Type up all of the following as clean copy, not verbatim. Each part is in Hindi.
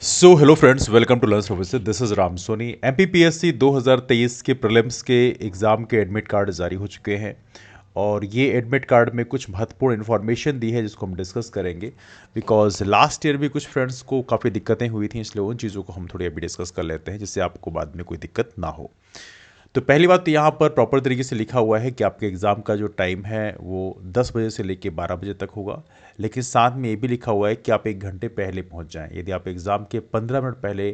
Hello friends, welcome to learn professor. This is Ram Soni. MPPSC 2023 के प्रीलिम्स के एग्ज़ाम के एडमिट कार्ड जारी हो चुके हैं और ये एडमिट कार्ड में कुछ महत्वपूर्ण इन्फॉर्मेशन दी है जिसको हम डिस्कस करेंगे। बिकॉज लास्ट ईयर भी कुछ फ्रेंड्स को काफ़ी दिक्कतें हुई थी, इसलिए उन चीज़ों को हम थोड़ी अभी डिस्कस कर लेते हैं जिससे आपको बाद में कोई दिक्कत ना हो। तो पहली बात तो यहाँ पर प्रॉपर तरीके से लिखा हुआ है कि आपके एग्ज़ाम का जो टाइम है वो 10 बजे से लेके 12 बजे तक होगा। लेकिन साथ में ये भी लिखा हुआ है कि आप 1 घंटे पहले पहुँच जाएं। यदि आप एग्ज़ाम के 15 मिनट पहले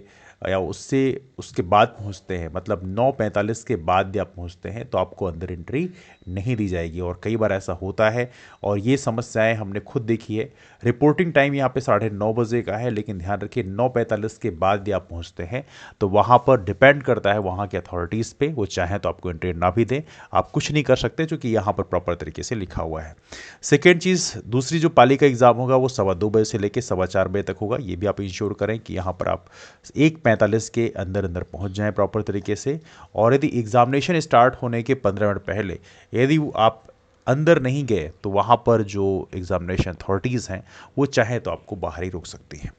या उससे उसके बाद पहुँचते हैं, मतलब 9:45 के बाद भी आप पहुँचते हैं, तो आपको अंदर एंट्री नहीं दी जाएगी। और कई बार ऐसा होता है और ये समस्याएं हमने खुद देखी है। रिपोर्टिंग टाइम यहाँ पे 9:30 बजे का है, लेकिन ध्यान रखिए 9:45 के बाद भी आप पहुँचते हैं तो वहाँ पर डिपेंड करता है वहाँ के अथॉरिटीज़ पे, वो चाहें तो आपको एंट्री ना भी दें, आप कुछ नहीं कर सकते क्योंकि यहाँ पर प्रॉपर तरीके से लिखा हुआ है। सेकेंड चीज़, दूसरी जो पाली का एग्ज़ाम होगा वो 2:15 से लेकर 4:15 बजे तक होगा। ये भी आप इंश्योर करें कि यहाँ पर आप 1:45 के अंदर अंदर पहुँच जाएँ प्रॉपर तरीके से। और यदि एग्ज़ामिनेशन स्टार्ट होने के 15 मिनट पहले यदि आप अंदर नहीं गए तो वहाँ पर जो एग्ज़ामिनेशन अथॉरिटीज़ हैं वो चाहे तो आपको बाहर ही रोक सकती हैं।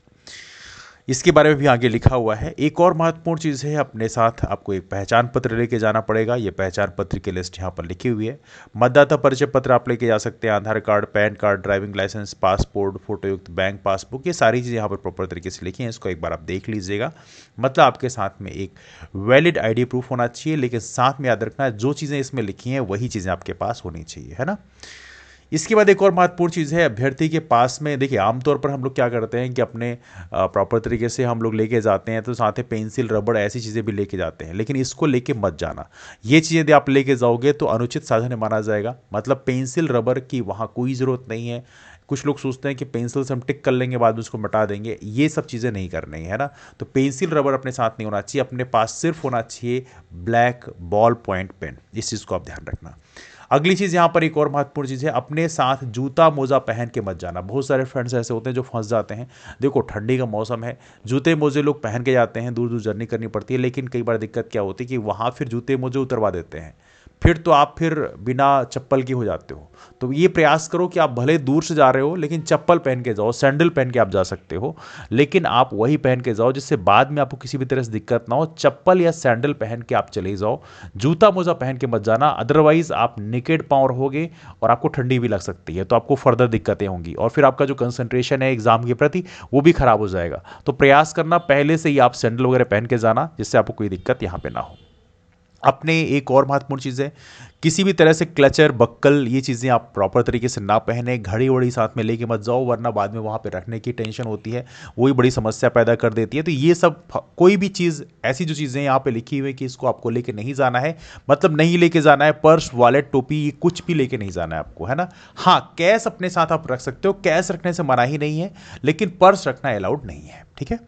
इसके बारे में भी आगे लिखा हुआ है। एक और महत्वपूर्ण चीज़ है, अपने साथ आपको एक पहचान पत्र लेके जाना पड़ेगा। ये पहचान पत्र की लिस्ट यहाँ पर लिखी हुई है। मतदाता परिचय पत्र आप लेके जा सकते हैं, Aadhaar card, PAN card, driving licence, passport, फोटोयुक्त बैंक पासबुक, ये सारी चीज़ें यहाँ पर प्रॉपर तरीके से लिखी हैं। इसको एक बार आप देख लीजिएगा। मतलब आपके साथ में एक वैलिड आईडी प्रूफ होना चाहिए, लेकिन साथ में याद रखना जो चीज़ें इसमें लिखी हैं वही चीज़ें आपके पास होनी चाहिए, है ना। इसके बाद एक और महत्वपूर्ण चीज़ है, अभ्यर्थी के पास में देखिए आमतौर पर हम लोग क्या करते हैं कि अपने प्रॉपर तरीके से हम लोग लेके जाते हैं तो साथ में पेंसिल, रबड़, ऐसी चीज़ें भी लेके जाते हैं, लेकिन इसको लेके मत जाना। ये चीज़ें यदि आप लेके जाओगे तो अनुचित साधन माना जाएगा। मतलब पेंसिल, रबड़ की वहाँ कोई ज़रूरत नहीं है। कुछ लोग सोचते हैं कि पेंसिल से हम टिक कर लेंगे, बाद में उसको मिटा देंगे, ये सब चीज़ें नहीं करनी है ना। तो पेंसिल, रबड़ अपने साथ नहीं होना चाहिए, अपने पास सिर्फ होना चाहिए ब्लैक बॉल पॉइंट पेन। इस चीज़ को आप ध्यान रखना। अगली चीज़ यहाँ पर एक और महत्वपूर्ण चीज़ है, अपने साथ जूता मोजा पहन के मत जाना। बहुत सारे फ्रेंड्स ऐसे होते हैं जो फंस जाते हैं। देखो ठंडी का मौसम है, जूते मोजे लोग पहन के जाते हैं, दूर दूर जर्नी करनी पड़ती है, लेकिन कई बार दिक्कत क्या होती है कि वहाँ फिर जूते मोजे उतरवा देते हैं, फिर तो आप फिर बिना चप्पल के हो जाते हो। तो ये प्रयास करो कि आप भले दूर से जा रहे हो लेकिन चप्पल पहन के जाओ, सैंडल पहन के आप जा सकते हो, लेकिन आप वही पहन के जाओ जिससे बाद में आपको किसी भी तरह से दिक्कत ना हो। चप्पल या सैंडल पहन के आप चले जाओ, जूता मोजा पहन के मत जाना, अदरवाइज आप निकेड पाँव रहोगे और आपको ठंडी भी लग सकती है, तो आपको फर्दर दिक्कतें होंगी और फिर आपका जो कंसंट्रेशन है एग्जाम के प्रति वो भी खराब हो जाएगा। तो प्रयास करना पहले से ही आप सैंडल वगैरह पहन के जाना जिससे आपको कोई दिक्कत यहाँ पे ना हो। अपने एक और महत्वपूर्ण चीज़ है, किसी भी तरह से क्लचर, बक्कल, ये चीज़ें आप प्रॉपर तरीके से ना पहने। घड़ी वड़ी साथ में लेके मत जाओ, वरना बाद में वहाँ पे रखने की टेंशन होती है, वही बड़ी समस्या पैदा कर देती है। तो ये सब कोई भी चीज़, ऐसी जो चीज़ें यहाँ पे लिखी हुई है कि इसको आपको लेके नहीं जाना है, मतलब नहीं लेके जाना है। पर्स, वॉलेट, टोपी, ये कुछ भी लेके नहीं जाना है आपको, है ना। हाँ, कैश अपने साथ आप रख सकते हो, कैश रखने से मना ही नहीं है, लेकिन पर्स रखना अलाउड नहीं है, ठीक है।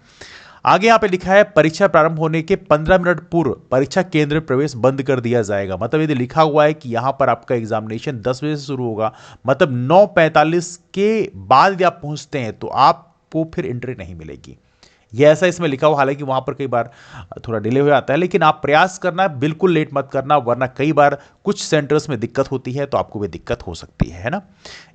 आगे यहां पे लिखा है, परीक्षा प्रारंभ होने के 15 मिनट पूर्व परीक्षा केंद्र में प्रवेश बंद कर दिया जाएगा। मतलब यदि लिखा हुआ है कि यहां पर आपका एग्जामिनेशन 10 बजे से शुरू होगा, मतलब 9:45 के बाद यदि आप पहुंचते हैं तो आपको फिर एंट्री नहीं मिलेगी। ये ऐसा इसमें लिखा हुआ, हालांकि वहां पर कई बार थोड़ा डिले हो जाता है, लेकिन आप प्रयास करना, बिल्कुल लेट मत करना, वरना कई बार कुछ सेंटर्स में दिक्कत होती है तो आपको भी दिक्कत हो सकती है ना।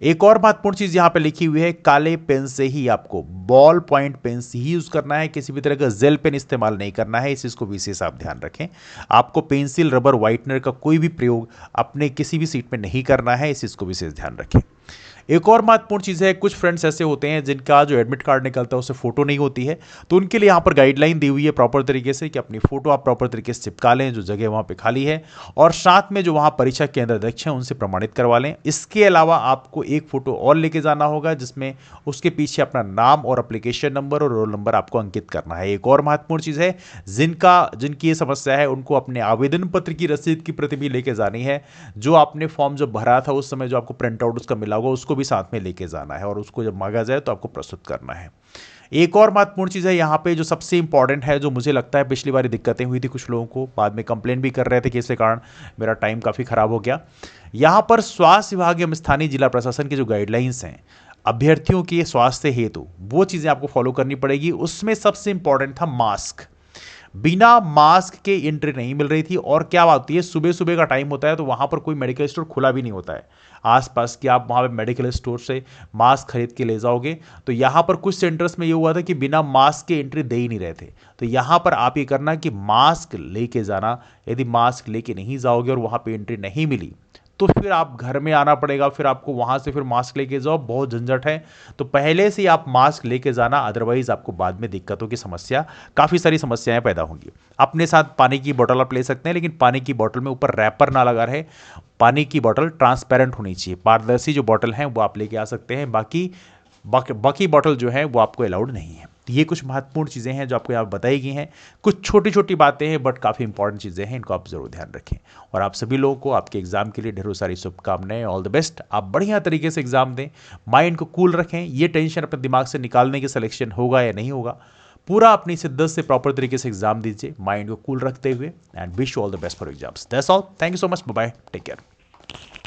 एक और महत्वपूर्ण चीज यहां पे लिखी हुई है, काले पेन से ही आपको, बॉल पॉइंट पेन से ही यूज करना है, किसी भी तरह का जेल पेन इस्तेमाल नहीं करना है। इस चीज को विशेष आप ध्यान रखें। आपको पेंसिल, रबर, व्हाइटनर का कोई भी प्रयोग अपने किसी भी सीट में नहीं करना है, इस चीज को विशेष ध्यान रखें। एक और महत्वपूर्ण चीज़ है, कुछ फ्रेंड्स ऐसे होते हैं जिनका जो एडमिट कार्ड निकलता है उससे फोटो नहीं होती है, तो उनके लिए यहाँ पर गाइडलाइन दी हुई है प्रॉपर तरीके से कि अपनी फोटो आप प्रॉपर तरीके से चिपका लें जो जगह वहाँ पे खाली है, और साथ में जो वहाँ परीक्षा केंद्र अध्यक्ष हैं उनसे प्रमाणित करवा लें। इसके अलावा आपको एक फोटो और लेके जाना होगा जिसमें उसके पीछे अपना नाम और एप्लीकेशन नंबर और रोल नंबर आपको अंकित करना है। एक और महत्वपूर्ण चीज़ है, जिनकी ये समस्या है उनको अपने आवेदन पत्र की रसीद की प्रति भी लेके जानी है। जो आपने फॉर्म जब भरा था उस समय जो आपको प्रिंट आउट उसका मिला होगा उसको भी साथ में लेके जाना है और उसको जब मांगा जाए तो आपको प्रस्तुत करना है। एक और महत्वपूर्ण चीज़ है यहाँ पे जो सबसे इंपॉर्टेंट है, जो मुझे लगता है पिछली बार दिक्कतें हुई थी कुछ लोगों को, बाद में कंप्लेन भी कर रहे थे कि इसके कारण मेरा टाइम काफ़ी खराब हो गया। यहाँ पर स्वास्थ्य विभाग एवं स्थानीय जिला प्रशासन की जो गाइडलाइंस हैं अभ्यर्थियों के स्वास्थ्य हेतु, वो चीज़ें आपको फॉलो करनी पड़ेगी। उसमें सबसे इंपॉर्टेंट था मास्क। बिना मास्क के एंट्री नहीं मिल रही थी। और क्या बात होती है, सुबह सुबह का टाइम होता है तो वहां पर कोई मेडिकल स्टोर खुला भी नहीं होता है आसपास कि आप वहां पे मेडिकल स्टोर से मास्क खरीद के ले जाओगे। तो यहां पर कुछ सेंटर्स में ये हुआ था कि बिना मास्क के एंट्री दे ही नहीं रहे थे। तो यहां पर आप ये करना कि मास्क लेके जाना। यदि मास्क लेके नहीं जाओगे और वहां पे एंट्री नहीं मिली तो फिर आप घर में आना पड़ेगा, फिर आपको वहां से फिर मास्क लेके जाओ, बहुत झंझट है। तो पहले से ही आप मास्क लेके जाना, अदरवाइज आपको बाद में दिक्कतों की समस्या, काफ़ी सारी समस्याएं पैदा होंगी। अपने साथ पानी की बोतल आप ले सकते हैं, लेकिन पानी की बोतल में ऊपर रैपर ना लगा रहे। पानी की बोतल ट्रांसपेरेंट होनी चाहिए, पारदर्शी जो बोतल है वो आप लेके आ सकते हैं। बाकी बॉटल जो है वो आपको अलाउड नहीं है। तो ये कुछ महत्वपूर्ण चीज़ें हैं जो आपको यहाँ बताई गई हैं। कुछ छोटी छोटी बातें हैं बट काफ़ी इंपॉर्टेंट चीज़ें हैं, इनको आप ज़रूर ध्यान रखें। और आप सभी लोगों को आपके एग्जाम के लिए ढेरों सारी शुभकामनाएं, ऑल द बेस्ट। आप बढ़िया तरीके से एग्जाम दें, माइंड को कूल रखें, ये टेंशन अपने दिमाग से निकालने की सिलेक्शन होगा या नहीं होगा, पूरा अपनी शिद्दत से प्रॉपर तरीके से एग्जाम दीजिए, माइंड को कूल रखते हुए। And wish you all the best for exams. That's all, thank you so much, bye bye, take care.